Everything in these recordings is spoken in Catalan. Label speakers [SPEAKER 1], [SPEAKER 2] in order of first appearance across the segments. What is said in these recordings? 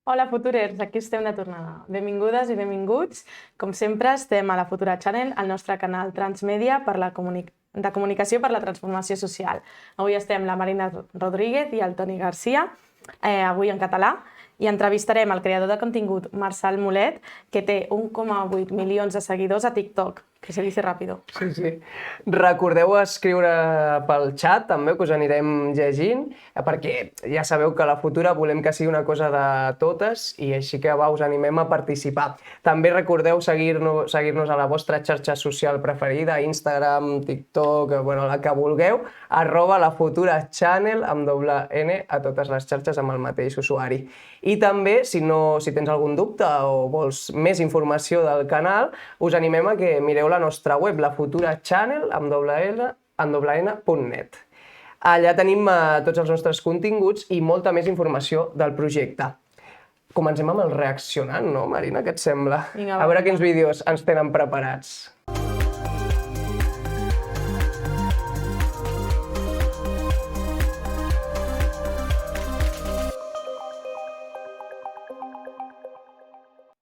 [SPEAKER 1] Hola, Futurers! Aquí estem de tornada. Benvingudes i benvinguts. Com sempre, estem a la Futura Channel, el nostre canal transmèdia de comunicació per la transformació social. Avui estem la Marina Rodríguez i el Toni Garcia, avui en català, i entrevistarem el creador de contingut Marçal Mulet, que té 1,8 milions de seguidors a TikTok, que se dice ràpido.
[SPEAKER 2] Sí. Recordeu escriure pel xat, també, que us anirem llegint, perquè ja sabeu que a la Futura volem que sigui una cosa de totes i així que us animem a participar. També recordeu seguir-nos a la vostra xarxa social preferida, Instagram, TikTok, la que vulgueu, @lafuturachannel amb doble N a totes les xarxes amb el mateix usuari. I també, si tens algun dubte o vols més informació del canal, us animem a que mireu la nostra web, lafuturachannel amb doble N.net. Allà tenim tots els nostres continguts i molta més informació del projecte. Comencem amb el reaccionant, no, Marina? Què et sembla?
[SPEAKER 1] Vinga,
[SPEAKER 2] a veure quins vídeos ens tenen preparats.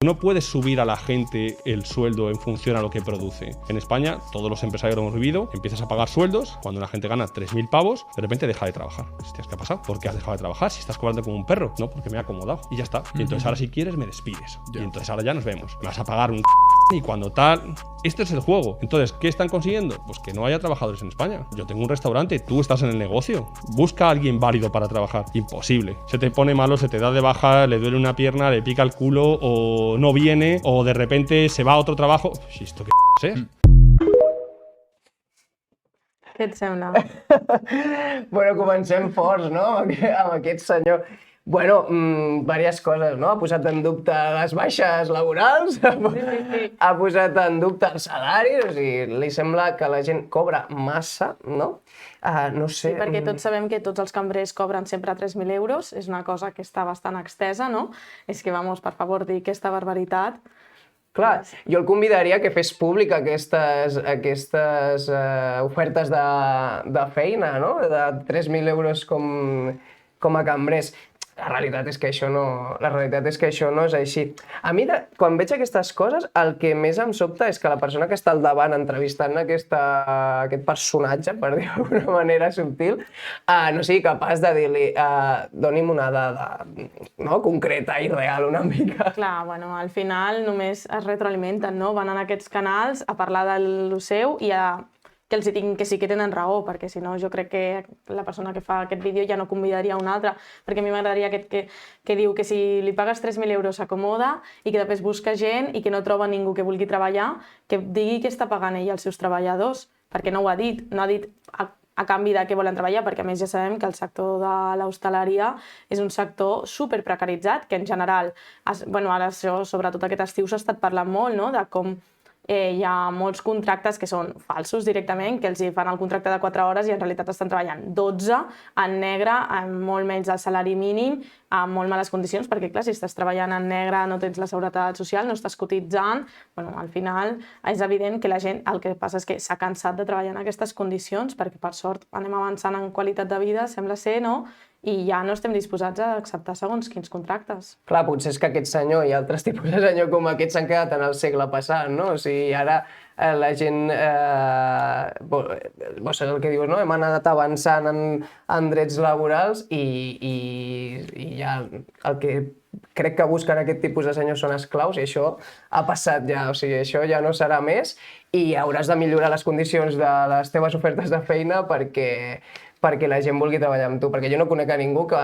[SPEAKER 3] No puedes subir a la gente el sueldo en función a lo que produce. En España, todos los empresarios lo hemos vivido, empiezas a pagar sueldos, cuando una gente gana 3.000 pavos, de repente deja de trabajar. Hostias, ¿qué ha pasado? ¿Por qué has dejado de trabajar? Si estás cobrando como un perro. No, porque me he acomodado. Y ya está. Y entonces ahora si quieres me despides. Y entonces ahora ya nos vemos. Me vas a pagar un y cuando tal... Este es el juego. Entonces, ¿qué están consiguiendo? Pues que no haya trabajadores en España. Yo tengo un restaurante, tú estás en el negocio. Busca a alguien válido para trabajar. Imposible. Se te pone malo, se te da de baja, le duele una pierna, le pica el culo, o no viene, o de repente se va a otro trabajo. ¿Esto qué es?
[SPEAKER 1] Què et sembla?
[SPEAKER 2] Comencem forts, no?, amb aquest senyor. Diverses coses, no? Ha posat en dubte les baixes laborals, ha posat en dubte els salaris, o sigui, li sembla que la gent cobra massa, no? No sé...
[SPEAKER 1] Sí, perquè tots sabem que tots els cambrers cobren sempre 3.000 euros, és una cosa que està bastant extesa, no? És que, vamos, per favor, dir aquesta barbaritat.
[SPEAKER 2] Clar, jo el convidaria que fes públic aquestes ofertes de feina, no? De 3.000 euros com a cambrers. La realitat és que això no és així. A mi, quan veig aquestes coses, el que més em sobta és que la persona que està al davant entrevistant aquest personatge, per dir-ho d'alguna manera subtil, no sigui capaç de dir-li doni'm una dada concreta i real una mica.
[SPEAKER 1] Clar, bueno, al final només es retroalimenten, no? Van en aquests canals a parlar del seu i que sí que tenen raó, perquè si no jo crec que la persona que fa aquest vídeo ja no convidaria un altre, perquè a mi m'agradaria aquest que diu que si li pagues 3.000 euros s'acomoda i que després busca gent i que no troba ningú que vulgui treballar, que digui que està pagant ell als seus treballadors, perquè no ho ha dit, no ha dit a canvi de què volen treballar, perquè a més ja sabem que el sector de l'hostaleria és un sector superprecaritzat, que en general, ara sobretot aquest estiu s'ha estat parlant molt, no?, de com hi ha molts contractes que són falsos directament, que els fan el contracte de 4 hores i en realitat estan treballant 12 en negre, amb molt menys del salari mínim, amb molt males condicions, perquè clar, si estàs treballant en negre no tens la seguretat social, no estàs cotitzant, al final és evident que la gent, el que passa és que s'ha cansat de treballar en aquestes condicions, perquè per sort anem avançant en qualitat de vida, sembla ser, no?, i ja no estem disposats a acceptar segons quins contractes.
[SPEAKER 2] Clar, potser és que aquest senyor i altres tipus de senyor com aquest s'han quedat en el segle passat, no? O sigui, ara la gent... Vols saber el que dius, no? Hem anat avançant en drets laborals i ja el que crec que busquen aquest tipus de senyors són esclaus i això ha passat ja, o sigui, això ja no serà més i hauràs de millorar les condicions de les teves ofertes de feina perquè la gent vulgui treballar amb tu, perquè jo no conec a ningú que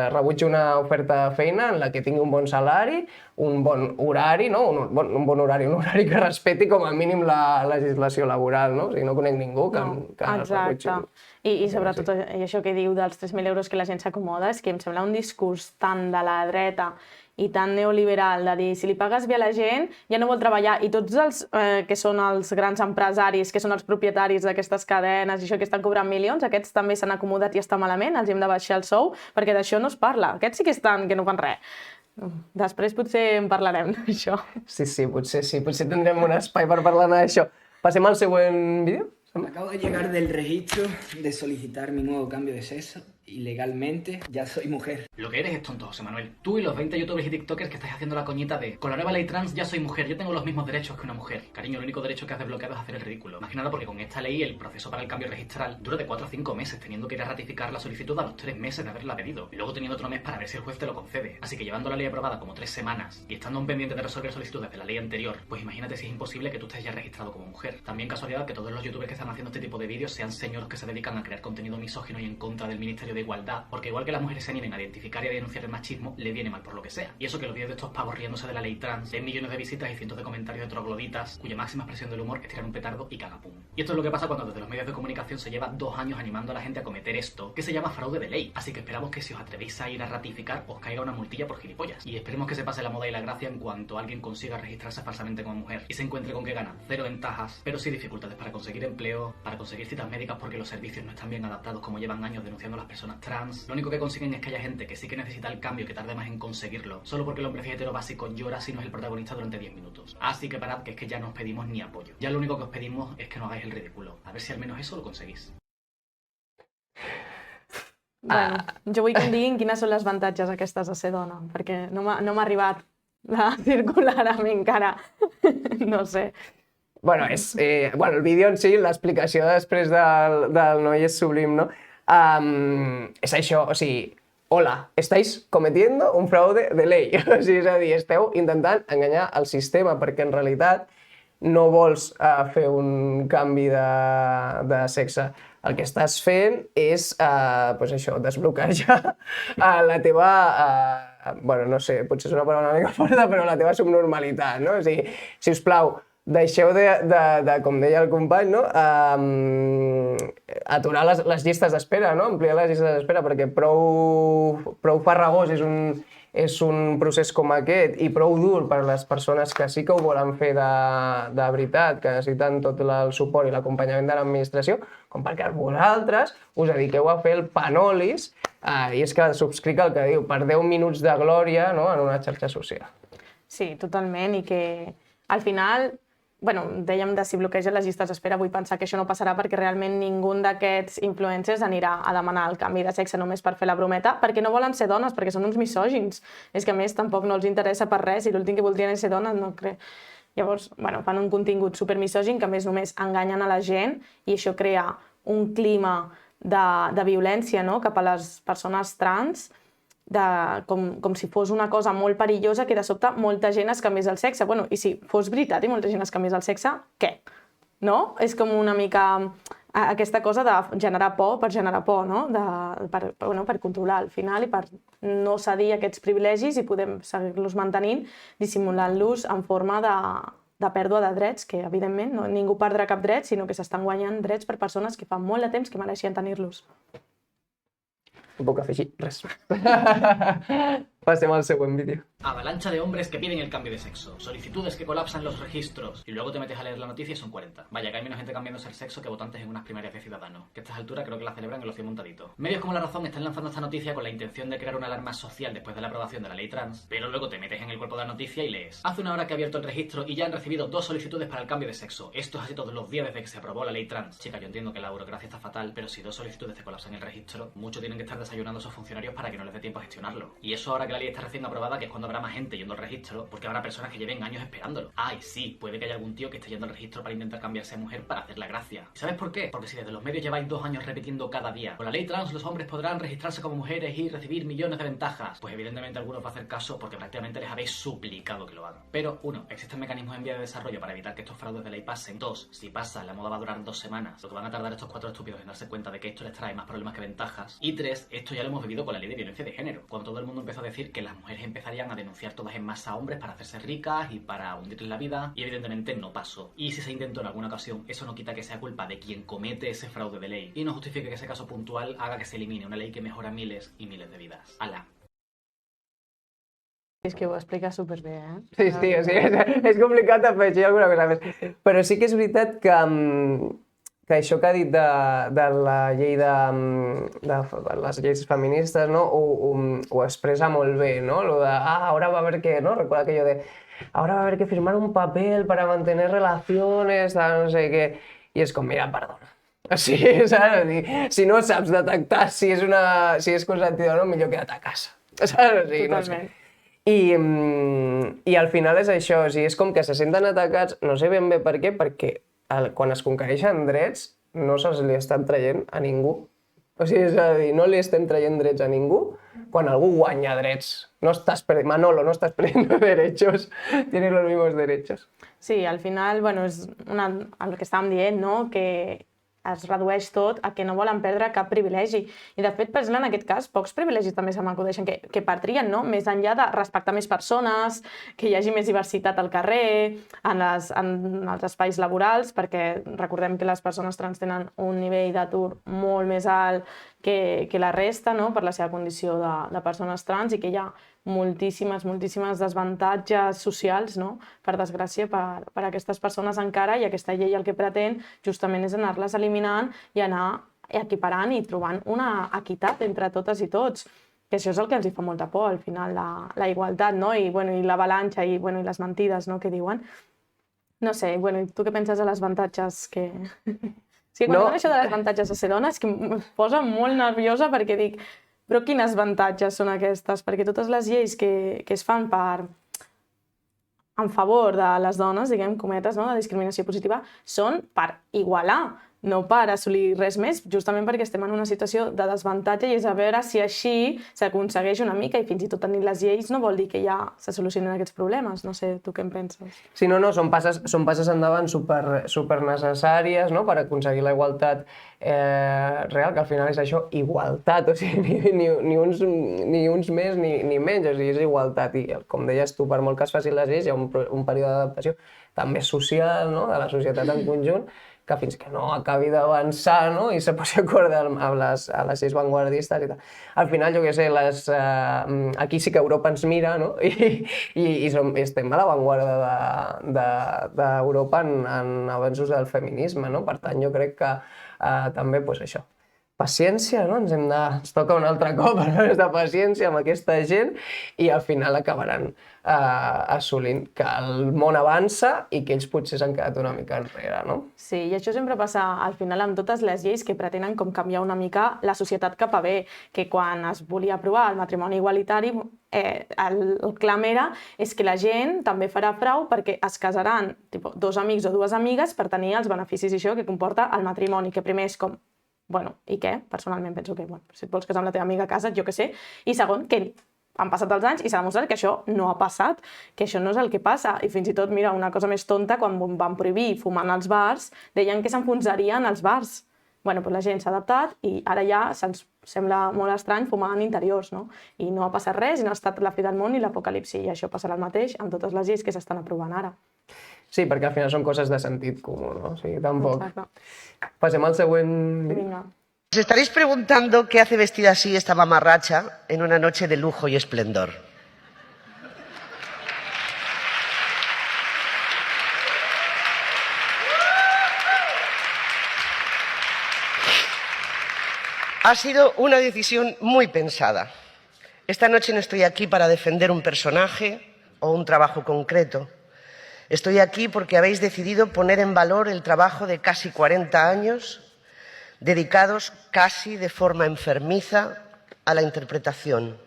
[SPEAKER 2] rebutgi una oferta de feina en la que tingui un bon salari, un bon horari, no? Un horari que respecti com a mínim la legislació laboral, no? O sigui, no conec ningú que rebutgi.
[SPEAKER 1] Exacte. I sobretot això que diu dels 3.000 euros que la gent s'acomoda, és que em sembla un discurs tan de la dreta i tan neoliberal, de dir, si li pagues bé a la gent, ja no vol treballar. I tots els que són els grans empresaris, que són els propietaris d'aquestes cadenes i això que estan cobrant milions, aquests també s'han acomodat i estan malament, els hem de baixar el sou, perquè d'això no es parla. Aquests sí que estan, que no fan res. Després potser en parlarem d'això.
[SPEAKER 2] Sí, potser tindrem un espai per parlar d'això. Passem al següent vídeo?
[SPEAKER 4] Acabo de llegar del registro de solicitar mi nuevo cambio de sexo y legalmente ya soy mujer.
[SPEAKER 5] Lo que eres es tonto, José Manuel. Tú y los 20 youtubers y tiktokers que estáis haciendo la coñita de con la nueva ley trans ya soy mujer, yo tengo los mismos derechos que una mujer. Cariño, el único derecho que has desbloqueado es hacer el ridículo. Más que nada porque con esta ley el proceso para el cambio registral dura de 4 a 5 meses, teniendo que ir a ratificar la solicitud a los 3 meses de haberla pedido. Y luego teniendo otro mes para ver si el juez te lo concede. Así que llevando la ley aprobada como 3 semanas y estando un pendiente de resolver solicitudes de la ley anterior, pues imagínate si es imposible que tú estés ya registrado como mujer. También casualidad que todos los youtubers que están haciendo este tipo de vídeos sean señoros que se dedican a crear contenido misógino y en contra del Ministerio de Igualdad, porque igual que las mujeres se animen a identificar y a denunciar el machismo, le viene mal por lo que sea. Y eso que los vídeos de estos pavos riéndose de la ley trans, den millones de visitas y cientos de comentarios de trogloditas, cuya máxima expresión del humor es tirar un petardo y cagapum. Y esto es lo que pasa cuando desde los medios de comunicación se lleva 2 años animando a la gente a cometer esto, que se llama fraude de ley. Así que esperamos que si os atrevéis a ir a ratificar, os caiga una multilla por gilipollas. Y esperemos que se pase la moda y la gracia en cuanto alguien consiga registrarse falsamente como mujer y se encuentre con que gana 0 ventajas, pero sí dificultades para conseguir empleo, para conseguir citas médicas porque los servicios no están bien adaptados como llevan años denunciando a las personas trans. Lo único que consiguen es que haya gente que sí que necesita el cambio, que tarde más en conseguirlo, solo porque el hombre hetero básico llora si no es el protagonista durante 10 minutos. Así que parad, que es que ya no os pedimos ni apoyo. Ya lo único que os pedimos es que no hagáis el ridículo. A ver si al menos eso lo conseguís.
[SPEAKER 1] Bueno, jo vull que em diguin quines són les avantatges aquestes de ser dona, perquè no m'ha arribat a circular a mi encara. No sé.
[SPEAKER 2] Bueno, el vídeo en si, l'explicació després del noi és sublim, no? És això, o sigui, hola, estáis cometiendo un fraude de ley. O sigui, és a dir, esteu intentant enganyar el sistema perquè en realitat no vols fer un canvi de sexe. El que estàs fent és, doncs això, desbloquejar la teva, bueno, no sé, potser és una paraula una mica forta, però la teva subnormalitat, no? O sigui, si us plau, deixeu de, com deia el company, no? Aturar les llistes d'espera, no? Ampliar les llistes d'espera, perquè prou farragós és un procés com aquest i prou dur per a les persones que sí que ho volen fer de veritat, que necessiten tot el suport i l'acompanyament de l'administració, com perquè vosaltres us dediqueu a fer el panolis, i és que subscric el que diu, per 10 minuts de glòria, no?, en una xarxa social.
[SPEAKER 1] Sí, totalment, i que al final, bueno, dèiem de si bloqueja les llistes d'espera, vull pensar que això no passarà perquè realment ningú d'aquests influencers anirà a demanar el canvi de sexe només per fer la brometa, perquè no volen ser dones, perquè són uns misògins. És que a més tampoc no els interessa per res, i l'últim que voldrien és ser dones, no crec. Llavors, bueno, fan un contingut supermisògin que a més només enganyen a la gent i això crea un clima de violència, no?, cap a les persones trans, com si fos una cosa molt perillosa que de sobte molta gent es canviés el sexe. Bueno, i si fos veritat i molta gent es canviés el sexe, què? No? És com una mica aquesta cosa de generar por per generar por, no? Per controlar al final i per no cedir aquests privilegis i podem seguir-los mantenint, dissimulant-los en forma de pèrdua de drets, que evidentment ningú perdrà cap dret, sinó que s'estan guanyant drets per persones que fa molt de temps que mereixien tenir-los.
[SPEAKER 2] No puc afegir res. Passem al següent vídeo.
[SPEAKER 5] Avalancha de hombres que piden el cambio de sexo. Solicitudes que colapsan los registros. Y luego te metes a leer la noticia y son 40. Vaya, que hay menos gente cambiándose el sexo que votantes en unas primarias de Ciudadanos. Que a estas alturas creo que la celebran en los 100 montaditos. Medios como La Razón están lanzando esta noticia con la intención de crear una alarma social después de la aprobación de la ley trans. Pero luego te metes en el cuerpo de la noticia y lees: hace una hora que ha abierto el registro y ya han recibido 2 solicitudes para el cambio de sexo. Esto es así todos los días desde que se aprobó la ley trans. Chica, yo entiendo que la burocracia está fatal, pero si 2 solicitudes te colapsan el registro, mucho tienen que estar desayunando esos funcionarios para que no les dé tiempo a gestionarlo. Y eso ahora que la ley está recién aprobada, que es cuando habrá más gente yendo al registro, porque habrá personas que lleven años esperándolo. Ay, sí, puede que haya algún tío que esté yendo al registro para intentar cambiarse de mujer para hacer la gracia. ¿Y sabes por qué? Porque si desde los medios lleváis 2 años repitiendo cada día: con la ley trans los hombres podrán registrarse como mujeres y recibir millones de ventajas, pues evidentemente algunos va a hacer caso porque prácticamente les habéis suplicado que lo hagan. Pero 1, existen mecanismos en vía de desarrollo para evitar que estos fraudes de ley pasen. 2, si pasa, la moda va a durar 2 semanas, lo que van a tardar estos 4 estúpidos en darse cuenta de que esto les trae más problemas que ventajas. Y 3, esto ya lo hemos vivido con la ley de violencia de género, cuando todo el mundo empezó a decir que las mujeres empezarían a denunciar todas en masa a hombres para hacerse ricas y para hundirles la vida, y evidentemente no pasó. Y si se intentó en alguna ocasión, eso no quita que sea culpa de quien comete ese fraude de ley, y no justifique que ese caso puntual haga que se elimine una ley que mejora miles y miles de vidas. ¡Hala!
[SPEAKER 1] És que ho explica superbé, eh?
[SPEAKER 2] Sí, o sigui, és complicat afegir alguna cosa més. Però sí que és veritat que això que ha dit de la llei de les lleis feministes, no? Ho expressa molt bé, no? Lo de, ahora va a haber que, ¿no? Recuerda aquello de, ahora va a haber que firmar un papel para mantener relaciones, no sé qué. Y es com, mira, perdona. Sí, saps? Si no saps detectar si és consentit o no, millor queda't a casa. Saps? Sí, no sé.
[SPEAKER 1] Totalment.
[SPEAKER 2] I al final és això, o sigui, és com que se senten atacats, no sé ben bé per què, perquè quan es conquereixen drets no se'ls li estan traient a ningú. O sigui, és a dir, no li estem traient drets a ningú quan algú guanya drets. Manolo, no estás perdiendo derechos, tienes los mismos derechos.
[SPEAKER 1] Sí, al final, bueno, és el que estàvem dient, no? Que es redueix tot a que no volen perdre cap privilegi. I, de fet, per exemple, en aquest cas, pocs privilegis també se m'acudeixen que perdrien, no? Més enllà de respectar més persones, que hi hagi més diversitat al carrer, en els espais laborals, perquè recordem que les persones trans tenen un nivell d'atur molt més alt que la resta, no? Per la seva condició de persones trans, i que hi ha moltíssimes desavantatges socials, no? Per desgràcia, per a aquestes persones encara, i aquesta llei el que pretén justament és anar-les eliminant i anar equiparant i trobant una equitat entre totes i tots, que això és el que els hi fa molta por al final, la igualtat, no? I l'avalanxa i les mentides, no? Que diuen. No sé, i tu què penses de les avantatges que... Sí, quan diuen això de les avantatges de ser dona és que em posa molt nerviosa perquè dic, però quines avantatges són aquestes? Perquè totes les lleis que es fan en favor de les dones, diguem, cometes, no? De discriminació positiva, són per igualar, no per assolir res més, justament perquè estem en una situació de desavantatge, i és a veure si així s'aconsegueix una mica, i fins i tot tenir les lleis no vol dir que ja se solucionen aquests problemes. No sé, tu què en penses?
[SPEAKER 2] Sí, no, són passes endavant super necessàries, no? Per aconseguir la igualtat real, que al final és això, igualtat, o sigui, ni uns més ni menys, o sigui, és igualtat, i com deies tu, per molt que es facin les lleis, hi ha un període d'adaptació també social, no? De la societat en conjunt, que fins que no acabi d'avançar, no? I se posi d'acord amb les lleis vanguardistes i tal. Al final, jo què sé, aquí sí que Europa ens mira, no? I estem a l'avantguarda d'Europa en avanços del feminisme, no? Per tant, jo crec que també, doncs això, paciència, no? Ens toca un altre cop de paciència amb aquesta gent, i al final acabaran assolint que el món avança i que ells potser s'han quedat una mica enrere, no?
[SPEAKER 1] Sí, i això sempre passa al final amb totes les lleis que pretenen com canviar una mica la societat cap a bé, que quan es volia aprovar el matrimoni igualitari, el clam és que la gent també farà frau perquè es casaran dos amics o dues amigues per tenir els beneficis i això que comporta el matrimoni, que primer és com, bueno, i què? Personalment penso que, si et vols casar amb la teva amiga, casa't, jo què sé. I segon, que han passat els anys i s'ha demostrat que això no ha passat, que això no és el que passa. I fins i tot, mira, una cosa més tonta, quan van prohibir fumar als bars, deien que s'enfonsarien els bars. Bueno, doncs la gent s'ha adaptat i ara ja se'ns sembla molt estrany fumar en interiors, no? I no ha passat res, i no ha estat la fi del món i l'apocalipsi. I això passarà el mateix amb totes les lleis que s'estan aprovant ara.
[SPEAKER 2] Sí, perquè al final són coses de sentit comú, no? O sigui, tampoc.
[SPEAKER 1] Exacte.
[SPEAKER 2] Passem al següent...
[SPEAKER 1] Vinga.
[SPEAKER 6] Os estaréis preguntando qué hace vestida así esta mamarracha en una noche de lujo y esplendor. Ha sido una decisión muy pensada. Esta noche no estoy aquí para defender un personaje o un trabajo concreto. Estoy aquí porque habéis decidido poner en valor el trabajo de casi 40 años dedicados casi de forma enfermiza a la interpretación.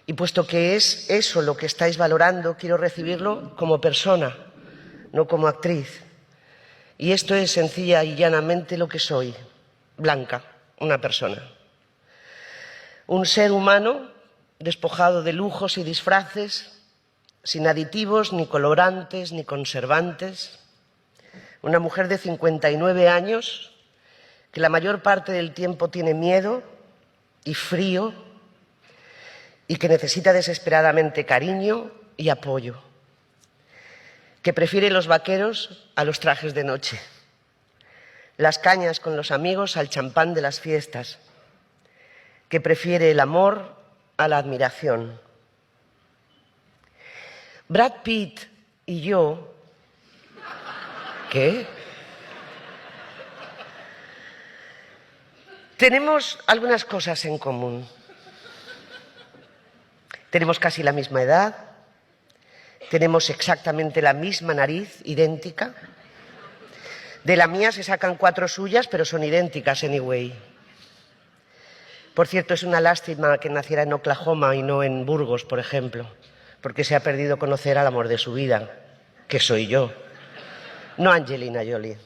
[SPEAKER 6] Y puesto que es eso lo que estáis valorando, quiero recibirlo como persona, no como actriz. Y esto es sencilla y llanamente lo que soy, Blanca, una persona. Un ser humano despojado de lujos y disfraces, sin aditivos, ni colorantes, ni conservantes. Una mujer de 59 años que la mayor parte del tiempo tiene miedo y frío y que necesita desesperadamente cariño y apoyo, que prefiere los vaqueros a los trajes de noche, las cañas con los amigos al champán de las fiestas, que prefiere el amor a la admiración. Brad Pitt y yo... ¿Qué? Tenemos algunas cosas en común. Tenemos casi la misma edad, tenemos exactamente la misma nariz, idéntica, De la mía se sacan 4 suyas, pero son idénticas anyway. Por cierto, es una lástima que naciera en Oklahoma y no en Burgos, por ejemplo, porque se ha perdido conocer al amor de su vida, que soy yo, no Angelina Jolie.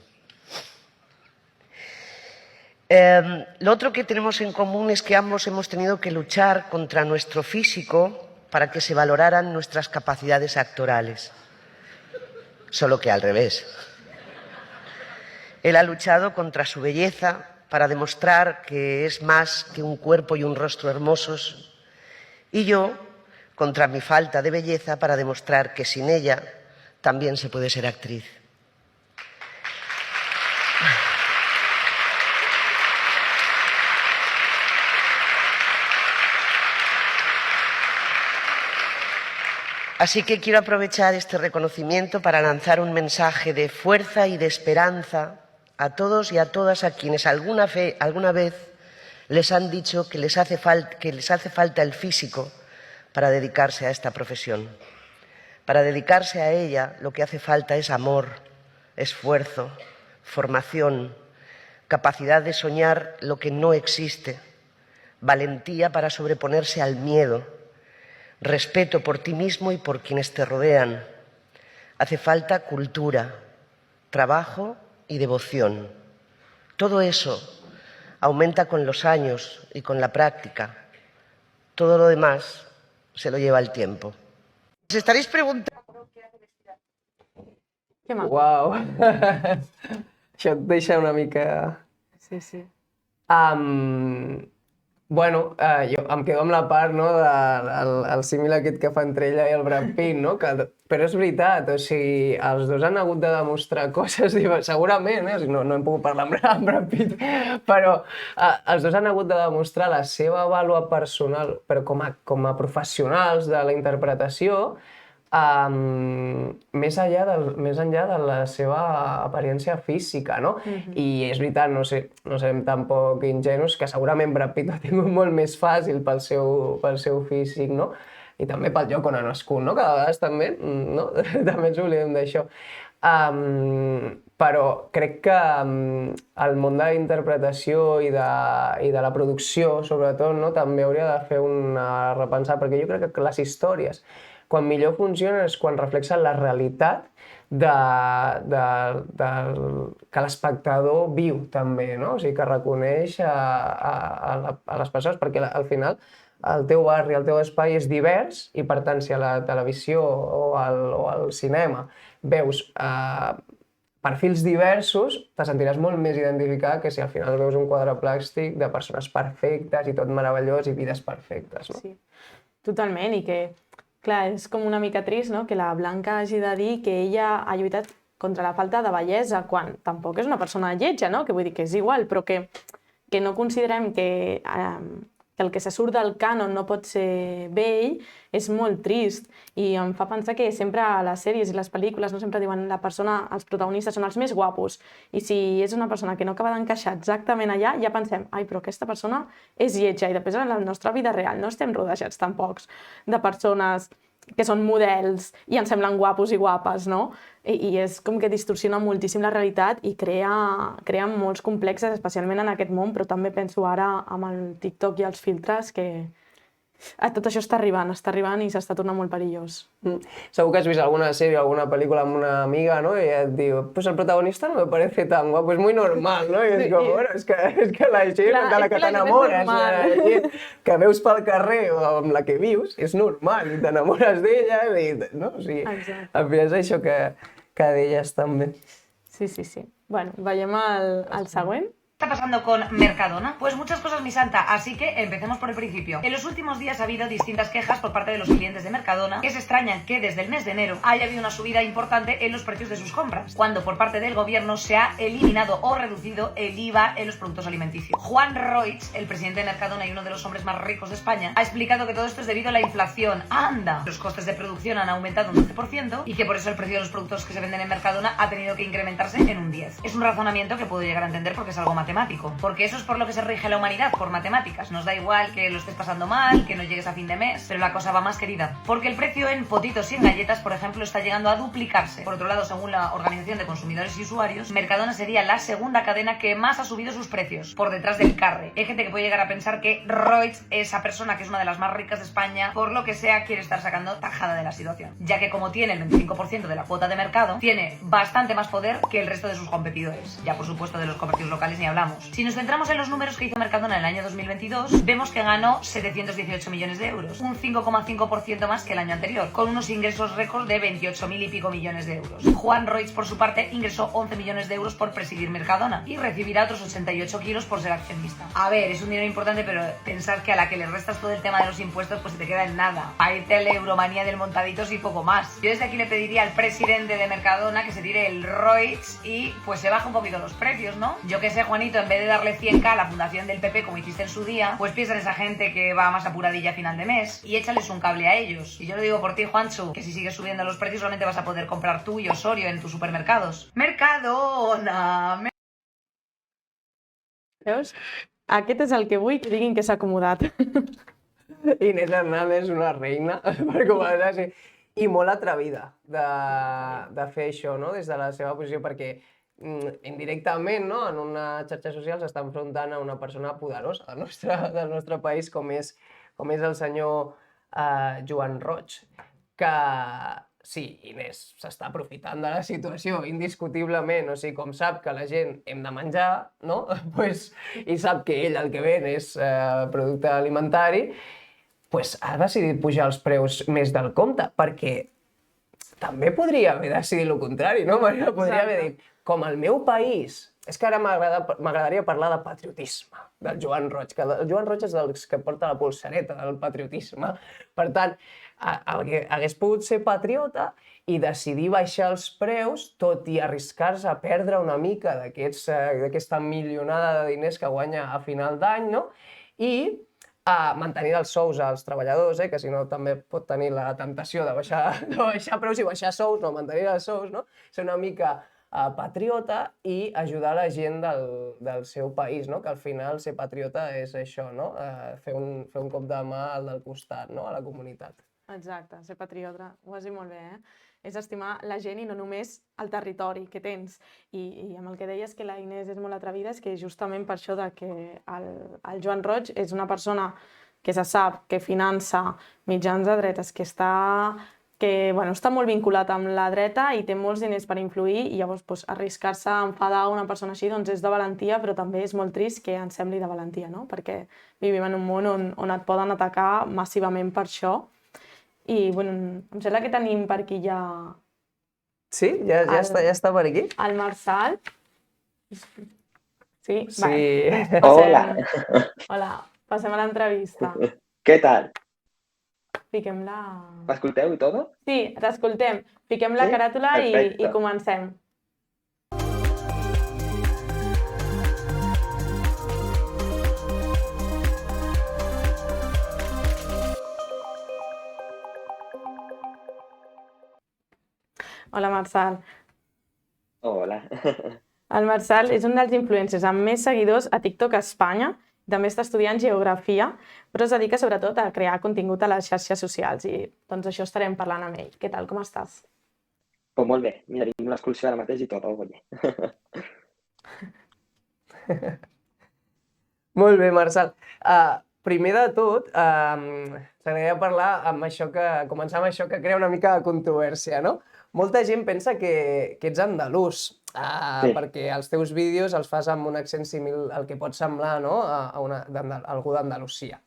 [SPEAKER 6] Lo otro que tenemos en común es que ambos hemos tenido que luchar contra nuestro físico para que se valoraran nuestras capacidades actorales, solo que al revés. Él ha luchado contra su belleza para demostrar que es más que un cuerpo y un rostro hermosos, y yo contra mi falta de belleza para demostrar que sin ella también se puede ser actriz. Así que quiero aprovechar este reconocimiento para lanzar un mensaje de fuerza y de esperanza a todos y a todas a quienes alguna vez les han dicho que les hace falta el físico para dedicarse a esta profesión. Para dedicarse a ella lo que hace falta es amor, esfuerzo, formación, capacidad de soñar lo que no existe, valentía para sobreponerse al miedo, respeto por ti mismo y por quienes te rodean. Hace falta cultura, trabajo y devoción. Todo eso aumenta con los años y con la práctica. Todo lo demás se lo lleva el tiempo. Os estaréis preguntando...
[SPEAKER 1] Que maco.
[SPEAKER 2] Uau! Això et deixa una mica...
[SPEAKER 1] Sí, sí.
[SPEAKER 2] Bueno, jo em quedo amb la part, no, del símil aquest que fa entre ella i el Brad Pitt, no? Però és veritat, o sigui, els dos han hagut de demostrar coses, segurament, no hem pogut parlar amb Brad Pitt, però els dos han hagut de demostrar la seva vàlua personal, però com a professionals de la interpretació, més enllà de la seva apariència física, no? I és veritat, no serem tampoc ingenus, que segurament Brad Pitt ho ha tingut molt més fàcil pel seu físic, no? I també pel lloc on ha nascut, no? Que de vegades també, no? També ens oblidem d'això. Però crec que el món de la interpretació i de la producció, sobretot, no? També hauria de fer una repensar, perquè jo crec que les històries quan millor funcionen és quan reflexen la realitat que l'espectador viu també, no? O sigui, que reconeix a les persones, perquè al final el teu barri, el teu espai és divers i, per tant, si a la televisió o al cinema veus perfils diversos, te sentiràs molt més identificat que si al final veus un quadre plàstic de persones perfectes i tot meravellós i vides perfectes, no?
[SPEAKER 1] Sí, totalment, i que clar, és com una mica trist, no?, que la Blanca hagi de dir que ella ha lluitat contra la falta de bellesa, quan tampoc és una persona lletja, no?, que vull dir que és igual, però que no considerem que el que se surt del cànon no pot ser bell, és molt trist. I em fa pensar que sempre a les sèries i les pel·lícules no sempre diuen els protagonistes són els més guapos. I si és una persona que no acaba d'encaixar exactament allà, ja pensem, ai, però aquesta persona és lletja. I després en la nostra vida real no estem rodejats tampoc de persones que són models i ens semblen guapos i guapes, no? I és com que distorsiona moltíssim la realitat i crea molts complexes, especialment en aquest món, però també penso ara amb el TikTok i els filtres que tot això està arribant i s'està tornant molt perillós.
[SPEAKER 2] Segur que has vist alguna sèrie o alguna pel·lícula amb una amiga, no? I et diu, pues el protagonista no me parece tan guapo, es muy normal, no? I és com, bueno, és que la gent de la que t'enamores, la gent que veus pel carrer o amb la que vius, és normal, i t'enamores d'ella, no? O sigui, al final és això que d'elles també.
[SPEAKER 1] Sí. Bueno, veiem el següent.
[SPEAKER 7] ¿Qué está pasando con Mercadona? Pues muchas cosas, mi santa, así que empecemos por el principio. En los últimos días ha habido distintas quejas por parte de los clientes de Mercadona que se extrañan que desde el mes de enero haya habido una subida importante en los precios de sus compras, cuando por parte del gobierno se ha eliminado o reducido el IVA en los productos alimenticios. Juan Roig, el presidente de Mercadona y uno de los hombres más ricos de España, ha explicado que todo esto es debido a la inflación. ¡Anda! Los costes de producción han aumentado un 12% y que por eso el precio de los productos que se venden en Mercadona ha tenido que incrementarse en un 10%. Es un razonamiento que puedo llegar a entender porque es algo matemático. matemático, porque eso es por lo que se rige la humanidad, por matemáticas. Nos da igual que lo estés pasando mal, que no llegues a fin de mes, pero la cosa va más, querida, porque el precio en potitos y en galletas, por ejemplo, está llegando a duplicarse. Por otro lado, según la Organización de Consumidores y Usuarios, Mercadona sería la segunda cadena que más ha subido sus precios, por detrás del Carre. Hay gente que puede llegar a pensar que Roig, esa persona que es una de las más ricas de España, por lo que sea, quiere estar sacando tajada de la situación, ya que como tiene el 25% de la cuota de mercado, tiene bastante más poder que el resto de sus competidores. Ya por supuesto de los comercios locales ni hablamos. Si nos centramos en los números que hizo Mercadona en el año 2022, vemos que ganó 718 millones de euros, un 5,5% más que el año anterior, con unos ingresos récord de 28.000 y pico millones de euros. Juan Roig, por su parte, ingresó 11 millones de euros por presidir Mercadona y recibirá otros 88 kilos por ser accionista. A ver, es un dinero importante, pero pensar que a la que le restas todo el tema de los impuestos, pues se te queda en nada. A irte a la euromanía del Montaditos y poco más. Yo desde aquí le pediría al presidente de Mercadona que se tire el Roig y pues se baje un poquito los precios, ¿no? Yo que sé, Juanito, en vez de darle 100.000 a la fundación del PP como hiciste en su día, pues piensa en esa gente que va más apuradilla a final de mes y échales un cable a ellos. Y yo lo digo por ti, Juancho, que si sigues subiendo los precios solamente vas a poder comprar tú y Osorio en tus supermercados. Mercadona!
[SPEAKER 1] Veus? Aquest és el que vull que diguin que s'ha acomodat.
[SPEAKER 2] Inés Hernández és una reina, per començar així, i molt atrevida de fer això, no?, des de la seva posició, perquè indirectament, no?, en una xarxa social s'està enfrontant a una persona poderosa del nostre país, com és el senyor Joan Roig, que sí, Inés s'està aprofitant de la situació indiscutiblement, o sigui, com sap que la gent hem de menjar, no?, i sap que ell el que ven és producte alimentari, ha decidit pujar els preus més del compte, perquè també podria haver decidit el contrari, no? Podria haver dit, com el meu país... És que ara m'agradaria parlar de patriotisme, del Joan Roig, que el Joan Roig és dels que porta la polsereta del patriotisme. Per tant, hagués pogut ser patriota i decidir baixar els preus, tot i arriscar-se a perdre una mica d'aquesta milionada de diners que guanya a final d'any, no? I mantenir els sous als treballadors, que si no també pot tenir la temptació de baixar preus i baixar sous, no, mantenir els sous, no? Ser una mica patriota i ajudar la gent del seu país, no? Que al final ser patriota és això, no? Fer un cop de mà al del costat, no? A la comunitat.
[SPEAKER 1] Exacte, ser patriota, ho has dit molt bé, És estimar la gent i no només el territori que tens. I amb el que deies que la Inés és molt atrevida és que justament per això que el Joan Roig és una persona que se sap que finança mitjans de dretes, que està molt vinculat amb la dreta i té molts diners per influir, i llavors arriscar-se a enfadar una persona així és de valentia, però també és molt trist que ens sembli de valentia, no? Perquè vivim en un món on et poden atacar massivament per això. I em sembla que tenim per aquí ja...
[SPEAKER 2] Sí? Ja està per aquí?
[SPEAKER 1] El Marçal. Sí?
[SPEAKER 2] Sí.
[SPEAKER 8] Hola.
[SPEAKER 1] Hola, passem a l'entrevista.
[SPEAKER 8] ¿Qué tal?
[SPEAKER 1] Fiquem-la...
[SPEAKER 8] ¿M'escolteu i tot?
[SPEAKER 1] Sí, t'escoltem. Fiquem la caràtula i comencem. Hola, Marçal.
[SPEAKER 8] Hola.
[SPEAKER 1] El Marçal és un dels influencers amb més seguidors a TikTok a Espanya. També està estudiant geografia, però es dedica sobretot a crear contingut a les xarxes socials i doncs això estarem parlant amb ell. Què tal, com estàs?
[SPEAKER 8] Pues molt bé. Mira, tinc una excursió ara mateix i tot, guanyé.
[SPEAKER 2] Molt bé, Marçal. Primer de tot, t'agradaria parlar començar amb això que crea una mica de controvèrsia, no? Molta gent pensa que ets andalús, perquè els teus vídeos els fas amb un accent simil al que pot semblar a algú d'Andalusia.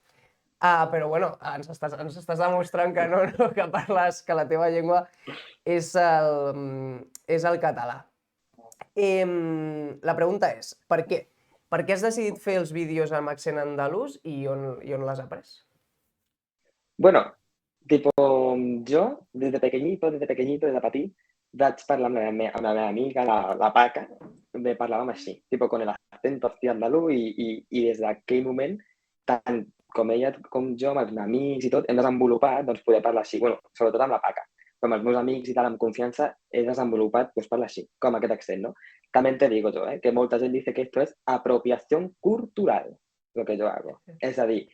[SPEAKER 2] Però, bueno, ens estàs demostrant que no, que parles, que la teva llengua és el català. La pregunta és, per què? Per què has decidit fer els vídeos amb accent andalús i on l'has après?
[SPEAKER 8] Bueno, yo desde pequeñito, desde petit, vaig parlar amb la meva amiga, la Paca, me parlàvem així, con el acento andalús i des d'aquell moment, tant com ella com jo, amb els amics i tot, hem desenvolupat poder parlar així, bueno, sobretot amb la Paca, amb els meus amics i tal, amb confiança, he desenvolupat, pues parlar així, com aquest accent, ¿no? También te digo yo, que molta gent dice que esto es apropiación cultural, lo que yo hago. Es decir,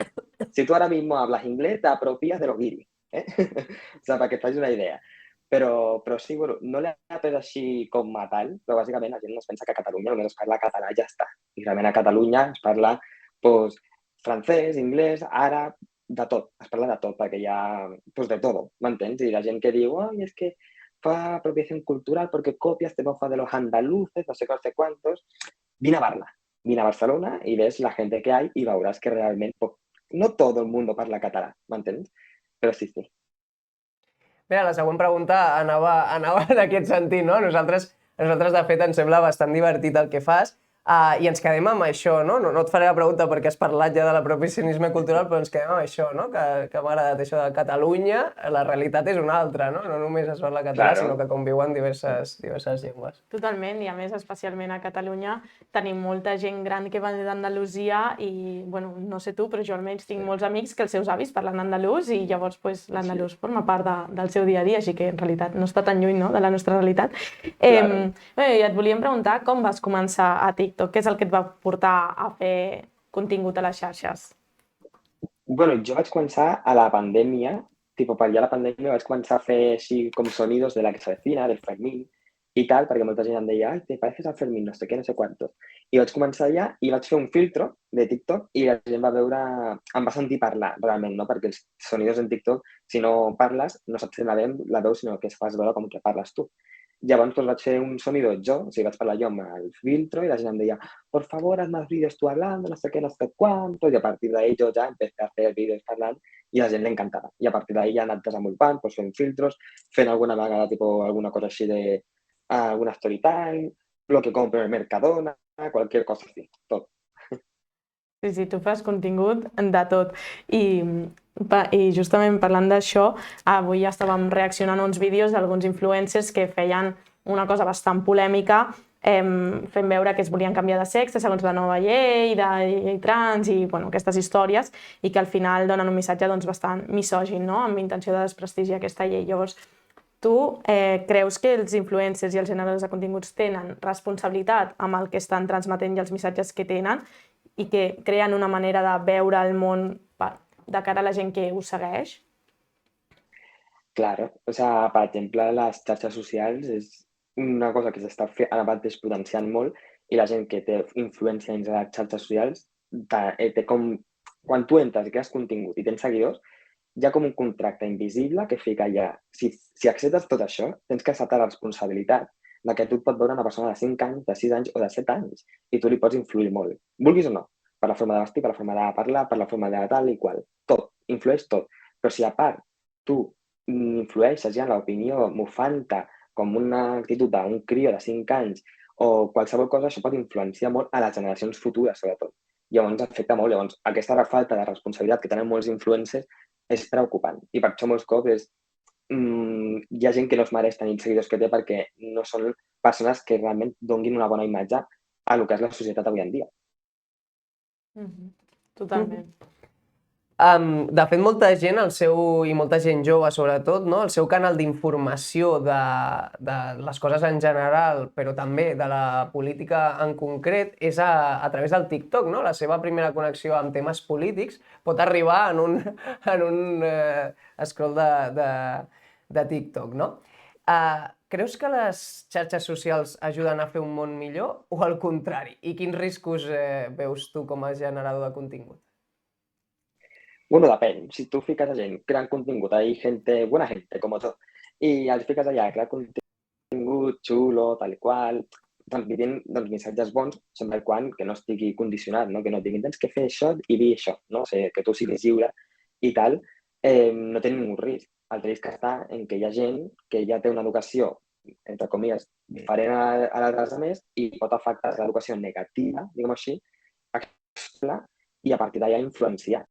[SPEAKER 8] si tú ahora mismo hablas inglés, te apropias de los guiris, O sea, para que te hagas una idea. Però sí, bueno, no l'he après així com a tal, però bàsicament la gent no es pensa que a Catalunya només es parla català i ja està. I realment a Catalunya es parla pues, francès, anglès, àrab, de tot. Es parla de tot, perquè hi ha pues, de todo, m'entens? I la gent que diu, ay, es que fa apropiación cultural porque copias te mofa de los andaluces, no sé cuántos. Vine a Barla, vine a Barcelona y ves la gente que hay y veuràs que realment pues, no todo el mundo parla català, m'entens? Però sí, sí.
[SPEAKER 2] Bé, la següent pregunta anava en aquest sentit, no? Nosaltres, de fet, ens sembla bastant divertit el que fas i ens quedem amb això, no? No et faré la pregunta perquè has parlat ja de l'apropiacionisme cultural, però ens quedem amb això, no? Que m'ha agradat això de Catalunya, la realitat és una altra, no? No només es parla català, sinó que conviuen diverses llengües.
[SPEAKER 1] Totalment, i a més, especialment a Catalunya, tenim molta gent gran que va d'Andalusia i, bueno, no sé tu, però jo almenys tinc molts amics que els seus avis parlen andalús i llavors pues, l'andalús forma part del seu dia a dia, així que en realitat no està tan lluny, no?, de la nostra realitat. Bé, i et volíem preguntar com vas començar a TikTok? Què és el que et va portar a fer contingut a les xarxes?
[SPEAKER 8] Bueno, jo vaig començar a la pandèmia, per allà a la pandèmia vaig començar a fer així com sonidos de la que se avecina, del Fermín i tal, perquè molta gent em deia, ai, te pareces al Fermín, no sé què, no sé quantos. I vaig començar allà i vaig fer un filtro de TikTok i la gent va veure, em va sentir parlar realment, no? Perquè els sonidos en TikTok, si no parles, no saps la veu, sinó que es fas veure com que parles tu. Llavors pues, vaig fer un sonido jo, o sigui, vaig parlar jo amb el filtro i la gent em deia, por favor, haz más vídeos tú hablando, no sé qué, no sé cuánto, y a partir de ahí yo ya empecé a hacer vídeos parlant i a la gent li encantava. I a partir d'ahí ja he anat desenvolupant, pues, fent filtros, fent alguna vegada alguna cosa així de alguna story time, lo que compro en Mercadona, cualquier cosa así, tot.
[SPEAKER 1] Sí, tu fas contingut de tot. I justament parlant d'això, avui ja estàvem reaccionant a uns vídeos d'alguns influencers que feien una cosa bastant polèmica, fent veure que es volien canviar de sexe segons la nova llei, de llei trans i bueno, aquestes històries, i que al final donen un missatge doncs, bastant misògin, no?, amb intenció de desprestigiar aquesta llei. Llavors, tu creus que els influencers i els generadors de continguts tenen responsabilitat amb el que estan transmetent i els missatges que tenen i que creen una manera de veure el món de cara a la gent que ho segueix?
[SPEAKER 8] Claro, o sea, per exemple, les xarxes socials és una cosa que s'està anat exponenciant molt i la gent que té influència dins de les xarxes socials té com... Quan tu entres i crees contingut i tens seguidors, hi ha com un contracte invisible que fica allà. Si acceptes tot això, tens que acceptar la responsabilitat de que tu et pot veure una persona de 5 anys, de 6 anys o de 7 anys i tu li pots influir molt, vulguis o no, per la forma de vestir, per la forma de parlar, per la forma de tal i qual. Tot, influeix tot. Però si a part tu influeixes ja en l'opinió mofanta com una actitud d'un crió de 5 anys o qualsevol cosa, això pot influenciar molt a les generacions futures, sobretot. Llavors afecta molt. Llavors, aquesta falta de responsabilitat que tenen molts influencers és preocupant. I per això molts cops hi ha gent que no es mereix tenir els seguidors que té perquè no són persones que realment donguin una bona imatge a lo que és la societat avui en dia.
[SPEAKER 1] Totalment.
[SPEAKER 2] De fet, molta gent, i molta gent jove sobretot, no? El seu canal d'informació de les coses en general, però també de la política en concret, és a través del TikTok, no? La seva primera connexió amb temes polítics pot arribar en un scroll de TikTok, no? Creus que les xarxes socials ajuden a fer un món millor o al contrari? I quins riscos veus tu com a generador de contingut?
[SPEAKER 8] Bueno, depèn. Si tu fiques a gent creant contingut, hay gente, buena gente, como todo, i els fiques allà a crear contingut xulo, tal qual, transmitint missatges bons, sempre que no estigui condicionat, no? Que no diguin tens que fer això i dir això, no? O sigui, que tu siguis lliure i tal, no té ningú risc. El risc està en que hi ha gent que ja té una educació, entre comilles, diferent a les altres i pot afectar l'educació negativa, diguem així, i a partir d'allà influenciar